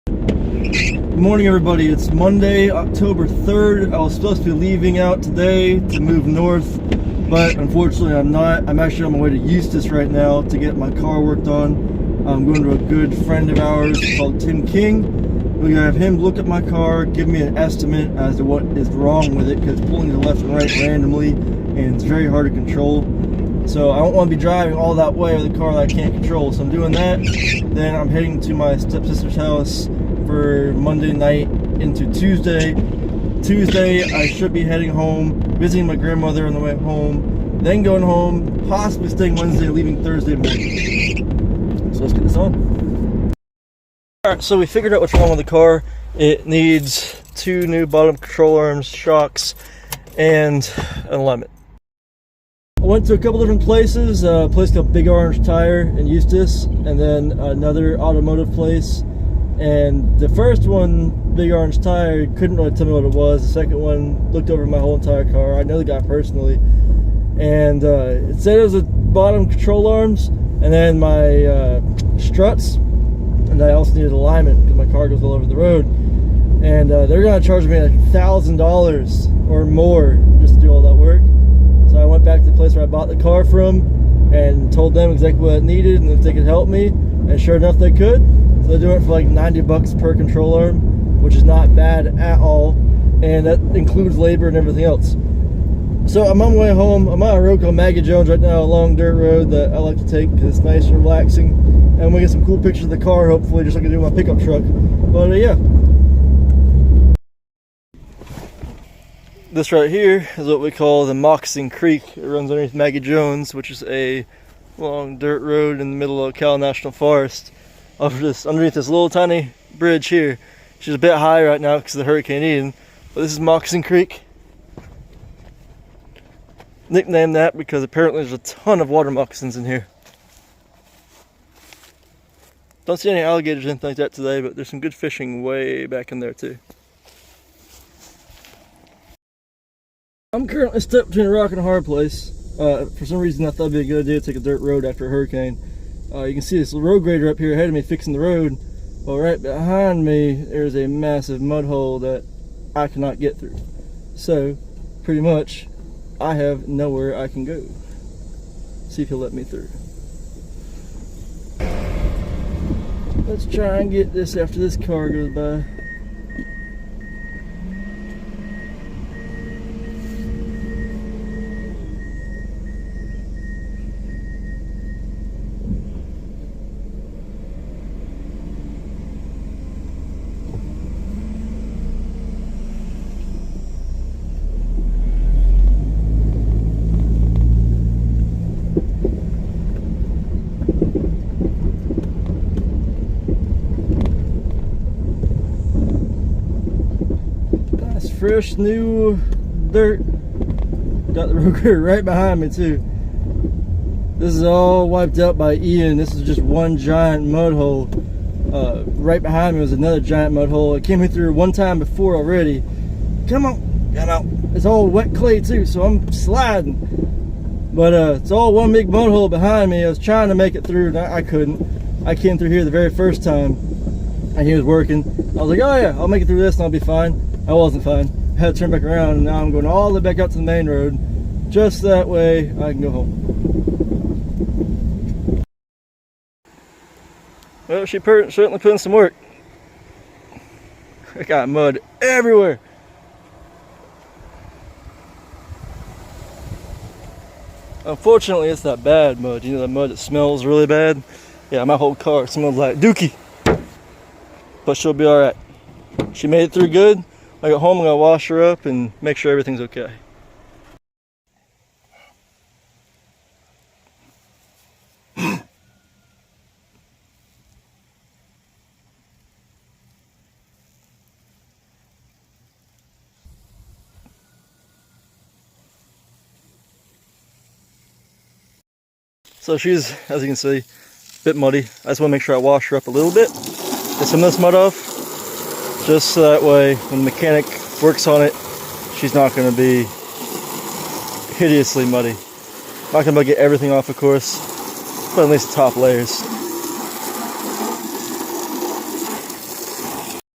Good morning, everybody. It's Monday, October 3rd. I was supposed to be leaving out today to move north, but unfortunately I'm not. I'm actually on my way to Eustis right now to get my car worked on. I'm going to a good friend of ours called Tim King. We're going to have him look at my car, give me an estimate as to what is wrong with it, because it's pulling to the left and right randomly, and it's very hard to control. So I don't want to be driving all that way with a car that I can't control. So I'm doing that. Then I'm heading to my stepsister's house for Monday night into Tuesday. Tuesday I should be heading home, visiting my grandmother on the way home, then going home, possibly staying Wednesday, leaving Thursday morning. So let's get this on. Alright, so we figured out what's wrong with the car. It needs 2 new bottom control arms, shocks, and an alignment. I went to a couple different places, a place called Big Orange Tire in Eustis, and then another automotive place. And the first one, Big Orange Tire, couldn't really tell me what it was. The second one looked over my whole entire car. I know the guy personally, and it said it was the bottom control arms, and then my struts, and I also needed alignment because my car goes all over the road. And they're gonna charge me like $1,000 or more just to do all that work. So I went back to the place where I bought the car from and told them exactly what it needed and if they could help me, and sure enough they could. So they're doing it for like $90 per control arm, which is not bad at all, and that includes labor and everything else. So I'm on my way home. I'm on a road called Maggie Jones right now, a long dirt road that I like to take because it's nice and relaxing, and we get some cool pictures of the car, hopefully, just like I do with my pickup truck. But yeah. This right here is what we call the Moccasin Creek. It runs underneath Maggie Jones, which is a long dirt road in the middle of Cal National Forest. Underneath this little tiny bridge here. She's a bit high right now because of the Hurricane Ian, but this is Moccasin Creek. Nicknamed that because apparently there's a ton of water moccasins in here. Don't see any alligators or anything like that today, but there's some good fishing way back in there too. I'm currently stuck between a rock and a hard place. For some reason I thought it'd be a good idea to take a dirt road after a hurricane. You can see this road grader up here ahead of me fixing the road. Well, right behind me there's a massive mud hole that I cannot get through. So, pretty much, I have nowhere I can go. See if he'll let me through. Let's try and get this after this car goes by. Fresh new dirt. Got the road grader right behind me too. This is all wiped out by Ian. This is just one giant mud hole. Right behind me was another giant mud hole. It came through one time before already. Come on, come out. It's all wet clay too, so I'm sliding. But it's all one big mud hole behind me. I was trying to make it through and I couldn't. I came through here the very first time and he was working. I was like, oh yeah, I'll make it through this and I'll be fine. I wasn't fine. I had to turn back around, and now I'm going all the way back up to the main road. Just that way I can go home. Well, she certainly put in some work. I got mud everywhere. Unfortunately, it's not bad mud. You know, that mud that smells really bad? Yeah, my whole car smells like dookie. But she'll be alright. She made it through good. I got home, I'm gonna wash her up and make sure everything's okay. So she's, as you can see, a bit muddy. I just want to make sure I wash her up a little bit. Get some of this mud off. Just so that way, when the mechanic works on it, she's not going to be hideously muddy. Not going to get everything off, of course, but at least the top layers.